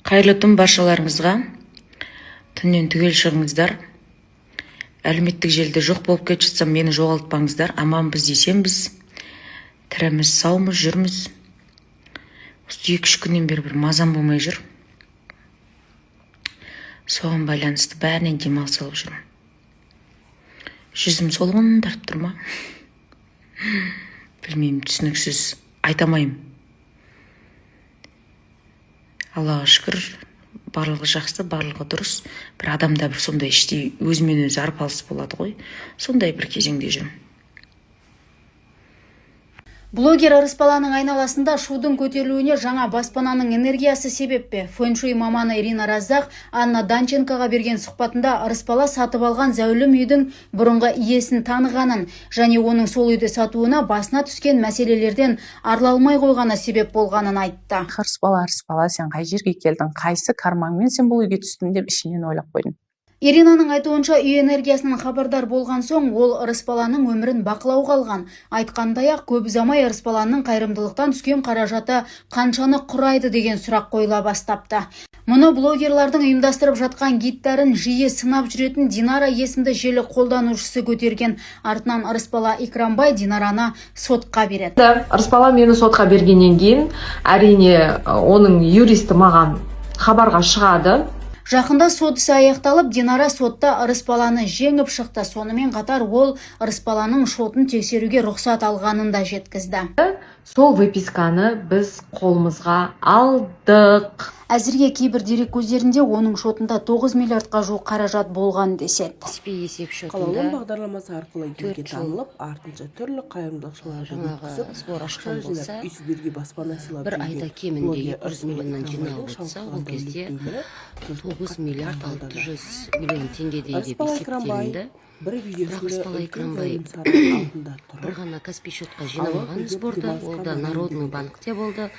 Қайырлы түн баршаларыңызға. Түннен түгел шығыңыздар. Әлеуметтік желіде жоқ болып кетіп жатсам, мені жоғалтпаңыздар. Аманбыз, есенбіз. Тіріміз, саумыз, жүрміз. Осы 2-3 күннен бері бір мазам болмай жүр. Соған байланысты бәрінен демалыс алып жүрмін. Жүзім солғындырып тұр ма? Білмеймін, түсініксіз айтамайым. Аллаға шүкір, барлығы жақсы, барлығы дұрыс. Бір адамда бір сондай іштей өзімен өзі арпалыс болады ғой. Сондай бір кезеңде жүрмін. Блогер Арыспаланың айналасында шудың көтерілуіне жаңа баспананың энергиясы себеп пе? Фэншуй маманы Ирина Раздақ Анна Данченкоға берген сұхбатында Арыспала сатып алған зәулім үйдің бұрынғы иесін танығанын және оның сол үйді сатуына басына түскен мәселелерден арылмай қойғаны себеп болғанын айтты. Арыспала, сен қай жерге келдің, қайсы карманмен сен бұл үйге түстің деп ішімнен ойлап қойдым. Иринаның айтуынша үй энергиясынан хабардар болған соң ол Арыспаланың өмірін бақылауға алған. Айтқандай-ақ көп ұзамай Арыспаланың қайырымдылықтан түскен қаражаты қаншаны құрайды деген сұрақ қойыла бастапты. Мұны блогерлардың ұйымдастырып жатқан гидтарын жиі сынап жүретін Динара есімді желі қолданушысы көтерген. Артынан Арыспала Икрамбай Динараны сотқа береді. Арыспала мені сотқа бергеннен кейін, әрине оның юристі маған хабарға шығады. Жақында сот ісі аяқталып, Динара сотта Арыспаланы жеңіп шықты. Сонымен қатар ол Арыспаланың шотын тексеруге рұқсат алғанын да жеткізді. Сол выписканы біз қолымызға алдық. Әзірге кейбір дерек көздерінде оның шотында 9 миллиардқа жуық қаражат болған деседі. Каспий есеп Қалаулым шотында бағдарламасы арқылы елге танылып, артынша түрлі қайырымдылықшыларды өткізіп, сбор ашқан болса, үйсіздерге баспана сыйлап бір айда кемінде блогер 200 миллионнан жиналып отырса, ол кезде 9 миллиард 600 миллион теңгедей деп есептелінді. Бірақ Арыспала Икрамбай бір ғана Каспий шотқа жинамаған сборда, ол да Народный банкте болды.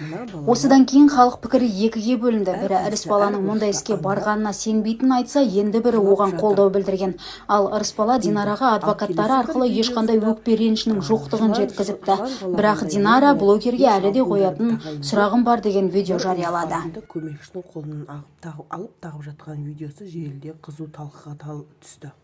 Осыдан кейін халық пікірі екіге бөлінді. Бірі Арыспаланың мұндай іске барғанына сенбейтін айтса, енді бірі оған қолдау білдірген. Ал Арыспала Динараға адвокаттары арқылы ешқандай өкпе ренішінің жоқтығын жеткізіпті. Бірақ Динара блогерге әлі де қоятын сұрағым бар деген видео жариялады. Көмекшінің қолынан алып тағып жатқан видеосы желіде қызу талқыға түсті.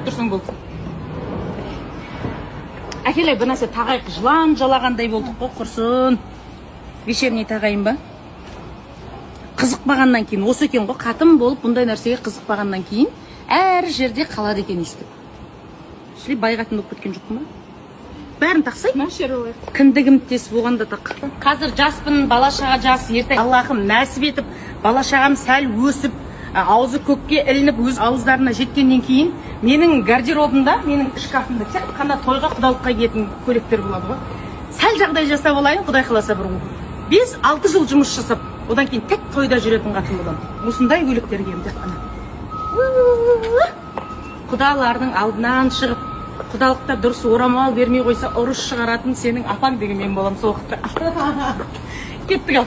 Тұрсың болды. Әкелей бір нәрсе тағайық, жылан жалағандай болдық қой, құрсын. Вечерний тағайын ба? Қызықпағаннан кейін, осы екен ғой, қатын болып бұндай нәрсеге қызықпағаннан кейін, әр жерде қалады екен естіп. Шілей бай қатын болып кеткен жоқпын ба? Бәрін тақсай? Кіндігім тес болғанда тақ. Қазір жаспын, балашаға жас, ертең Аллахым нәсіп етіп, балашағам сәл өсіп, аузы көкке ілініп, өз ауыздарына жеткеннен кейін, менің гардеробымда, менің шкафымда тек қана тойға құдалыққа киетін көйлектер болады ғой. Сәл жағдай жасап алайын, Құдай қаласа бір 5-6 жыл жұмыс жасап, одан кейін тек тойда жүретін қатын боламын. Осындай көйлектер киемін тек қана. Құдалардың алдынан шығып, құдалықта дұрыс орамал бермей қойса, ұрыс шығаратын сенің апаң деген мен боламын сол уақытта. Кеттік ал.